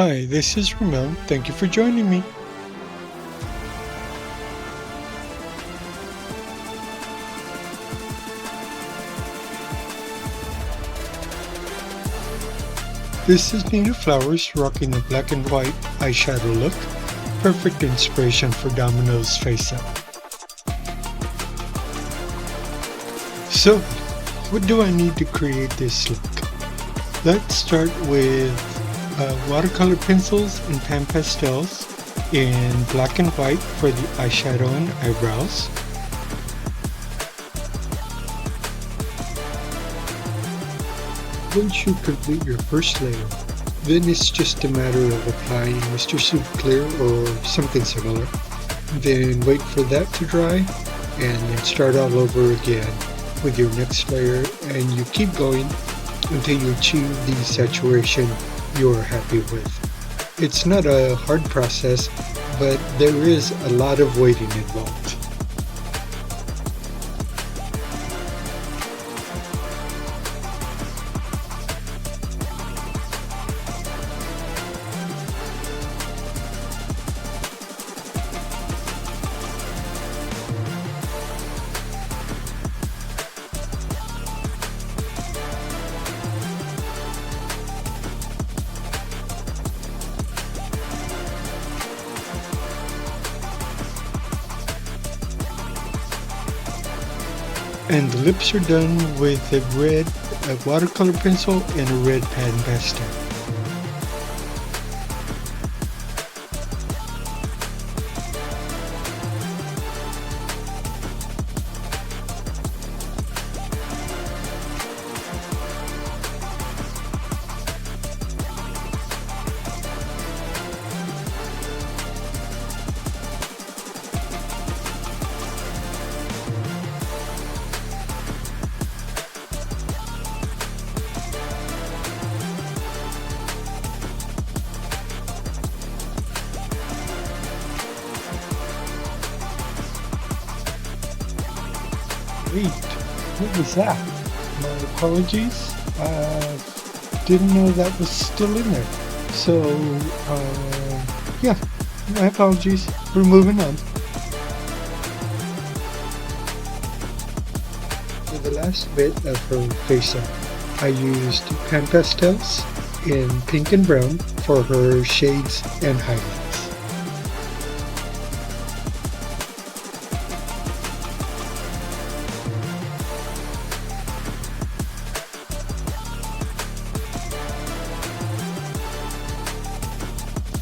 Hi, this is Ramon. Thank you for joining me. This is Nina Flowers rocking the black and white eyeshadow look. Perfect inspiration for Domino's face up. So, what do I need to create this look? Let's start with watercolor pencils and pan pastels in black and white for the eyeshadow and eyebrows. Once you complete your first layer, then it's just a matter of applying Mr. Soup Clear or something similar. Then wait for that to dry and then start all over again with your next layer, and you keep going until you achieve the saturation you're happy with. It's not a hard process, but there is a lot of waiting involved. And the lips are done with a watercolor pencil and a red pan pastel. Wait, what was that? My apologies. Didn't know that was still in there. So, yeah, my apologies. We're moving on. For the last bit of her face up, I used pan pastels in pink and brown for her shades and highlights.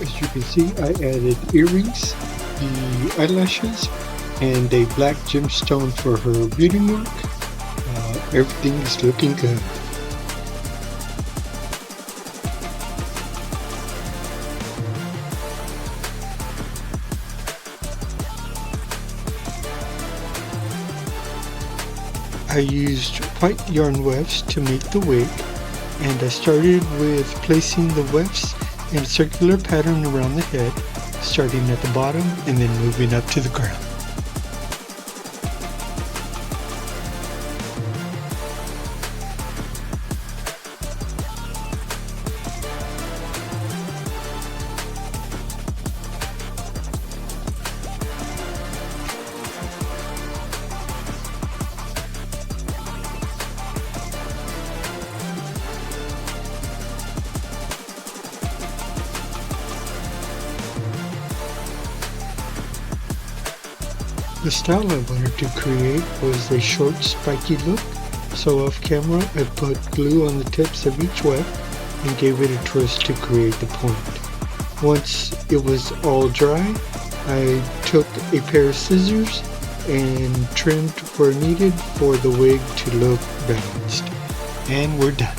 As you can see, I added earrings, the eyelashes, and a black gemstone for her beauty mark. Everything is looking good. I used white yarn wefts to make the wig, and I started with placing the wefts in a circular pattern around the head, starting at the bottom and then moving up to the crown. The style I wanted to create was a short, spiky look, so off camera I put glue on the tips of each weft and gave it a twist to create the point. Once it was all dry, I took a pair of scissors and trimmed where needed for the wig to look balanced. And we're done.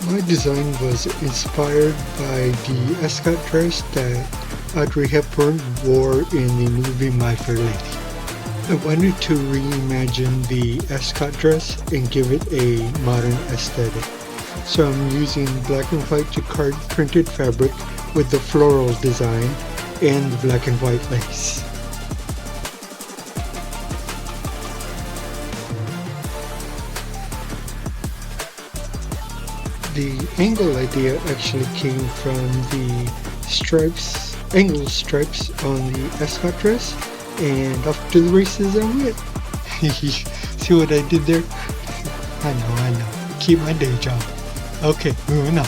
My design was inspired by the Ascot Dress that Audrey Hepburn wore in the movie My Fair Lady. I wanted to reimagine the Ascot Dress and give it a modern aesthetic. So I'm using black and white jacquard printed fabric with the floral design and the black and white lace. The angle idea actually came from the angle stripes on the Ascot Dress, and off to the races I went. See what I did there? I know. Keep my day job. Okay, moving on.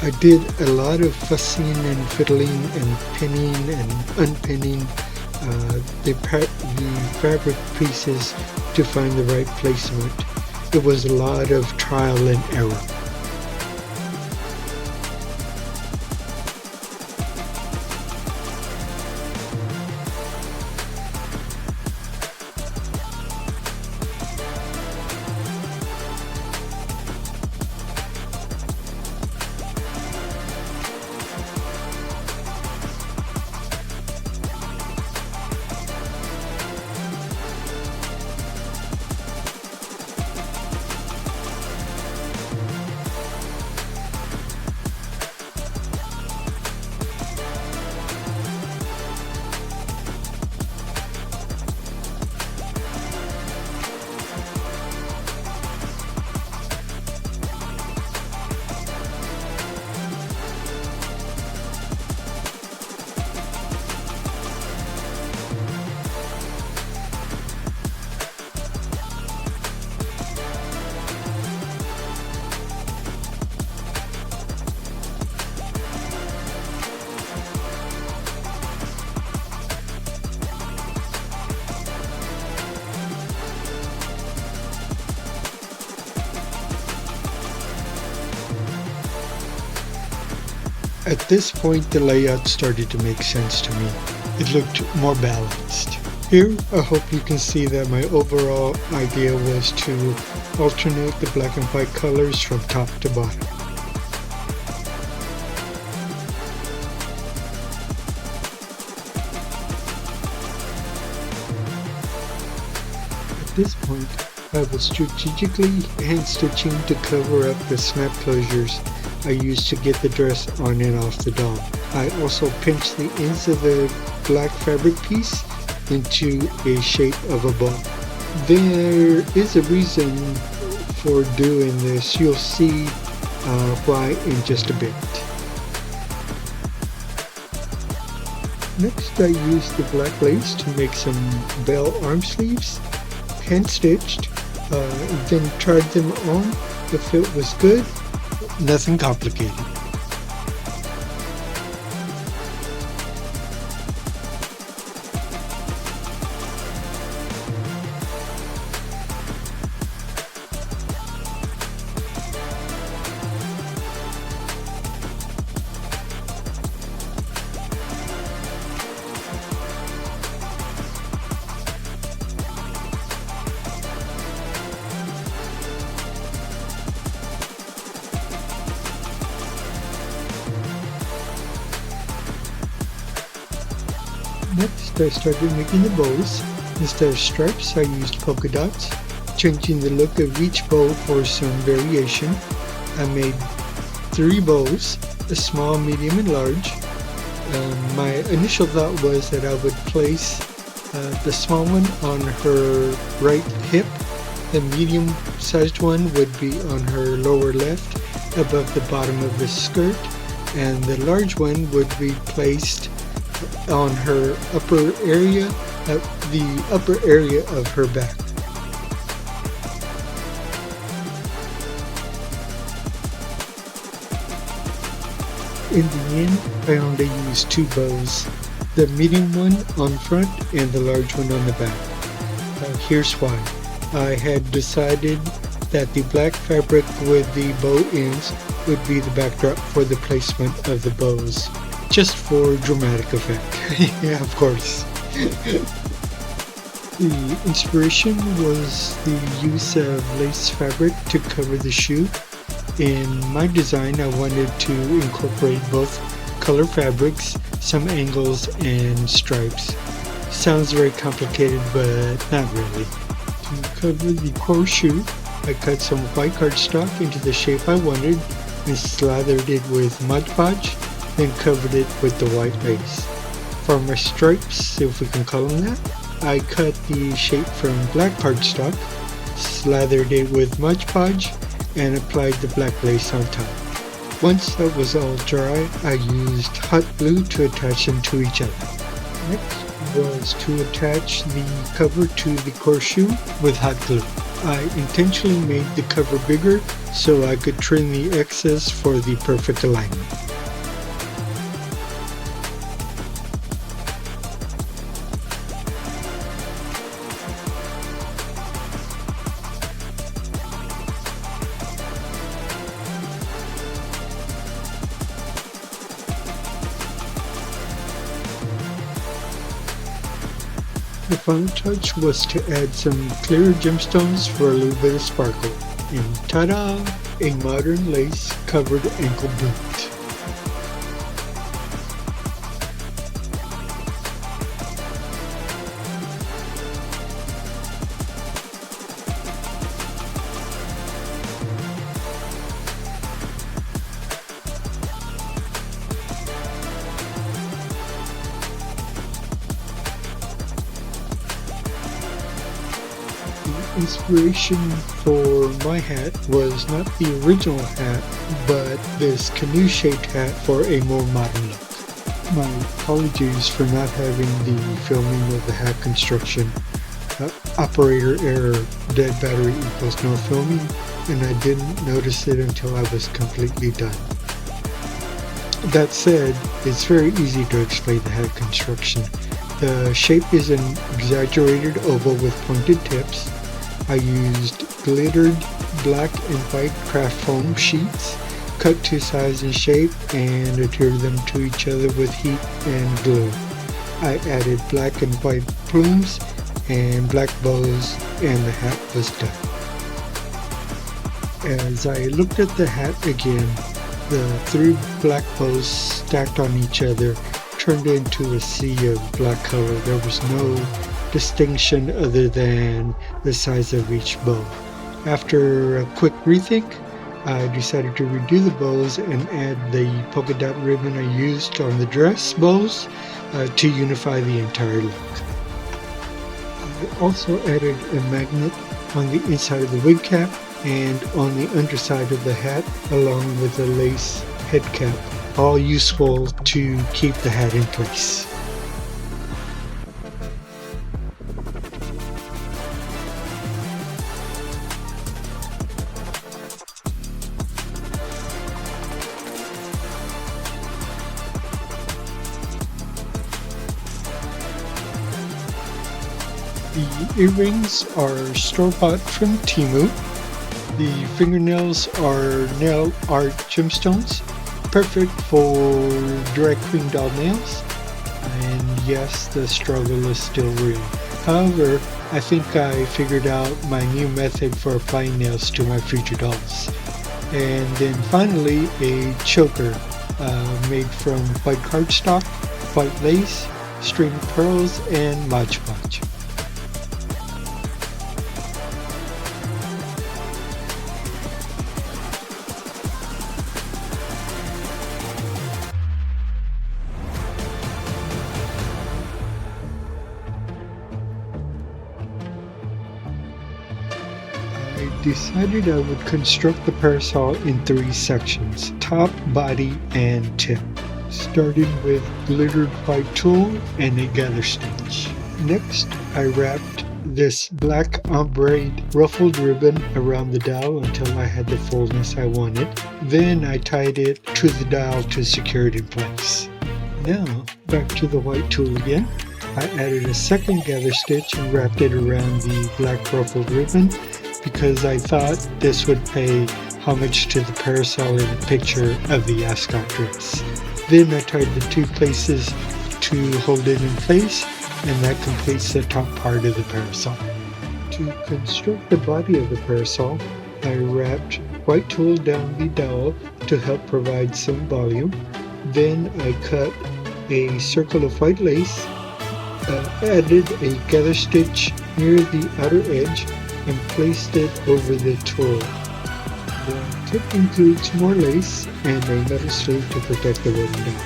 I did a lot of fussing and fiddling and pinning and unpinning the fabric pieces to find the right placement. It was a lot of trial and error. At this point, the layout started to make sense to me. It looked more balanced. Here, I hope you can see that my overall idea was to alternate the black and white colors from top to bottom. At this point, I was strategically hand stitching to cover up the snap closures I used to get the dress on and off the doll. I also pinched the ends of the black fabric piece into a shape of a bow. There is a reason for doing this. You'll see why in just a bit. Next, I used the black lace to make some bell arm sleeves, hand stitched, then tried them on. The fit was good. Nothing complicated. Next, I started making the bows. Instead of stripes, I used polka dots, changing the look of each bow for some variation. I made 3 bows, a small, medium, and large. My initial thought was that I would place the small one on her right hip, the medium-sized one would be on her lower left, above the bottom of the skirt, and the large one would be placed on her upper area, the upper area of her back. In the end, I only used 2 bows, the medium one on front and the large one on the back. Here's why. I had decided that the black fabric with the bow ends would be the backdrop for the placement of the bows. Just for dramatic effect. Yeah, of course. The inspiration was the use of lace fabric to cover the shoe. In my design, I wanted to incorporate both color fabrics, some angles, and stripes. Sounds very complicated, but not really. To cover the core shoe, I cut some white cardstock into the shape I wanted and slathered it with Mod Podge, then covered it with the white lace. For my stripes, if we can call them that, I cut the shape from black cardstock, slathered it with Mod Podge, and applied the black lace on top. Once that was all dry, I used hot glue to attach them to each other. Next was to attach the cover to the core shoe with hot glue. I intentionally made the cover bigger so I could trim the excess for the perfect alignment. The final touch was to add some clear gemstones for a little bit of sparkle. And ta-da! A modern lace covered ankle boot. Inspiration for my hat was not the original hat, but this canoe-shaped hat for a more modern look. My apologies for not having the filming of the hat construction. Operator error, dead battery equals no filming, and I didn't notice it until I was completely done. That said, it's very easy to explain the hat construction. The shape is an exaggerated oval with pointed tips. I used glittered black and white craft foam sheets, cut to size and shape, and adhered them to each other with heat and glue. I added black and white plumes and black bows, and the hat was done. As I looked at the hat again, the 3 black bows stacked on each other turned into a sea of black color. There was no distinction other than the size of each bow. After a quick rethink, I decided to redo the bows and add the polka dot ribbon I used on the dress bows to unify the entire look. I also added a magnet on the inside of the wig cap and on the underside of the hat, along with a lace head cap, all useful to keep the hat in place. The earrings are store-bought from Temu. The fingernails are nail art gemstones, perfect for drag queen doll nails. And yes, the struggle is still real. However, I think I figured out my new method for applying nails to my future dolls. And then finally, a choker made from white cardstock, white lace, string pearls, and Mod Podge. I decided I would construct the parasol in 3 sections: top, body, and tip, starting with glittered white tulle and a gather stitch. Next, I wrapped this black ombre ruffled ribbon around the dowel until I had the fullness I wanted. Then I tied it to the dowel to secure it in place. Now, back to the white tulle again. I added a second gather stitch and wrapped it around the black ruffled ribbon, because I thought this would pay homage to the parasol in the picture of the Ascot dress. Then I tied the 2 places to hold it in place and that completes the top part of the parasol. To construct the body of the parasol, I wrapped white tulle down the dowel to help provide some volume. Then I cut a circle of white lace, added a gather stitch near the outer edge, and placed it over the tulle. The tip includes more lace and a metal sleeve to protect the wedding down.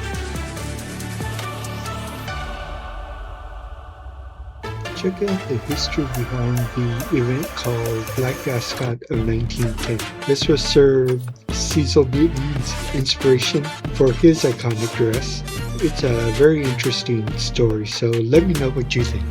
Check out the history behind the event called Black Ascot of 1910. This was Sir Cecil Newton's inspiration for his iconic dress. It's a very interesting story, so let me know what you think.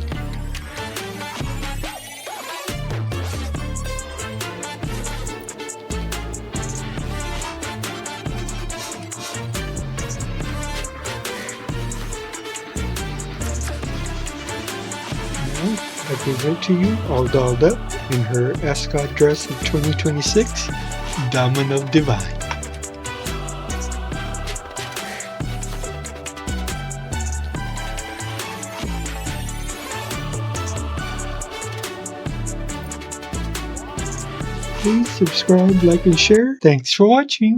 I present to you, all dolled up in her Ascot Dress of 2026, Domino Divine. Please subscribe, like, and share. Thanks for watching.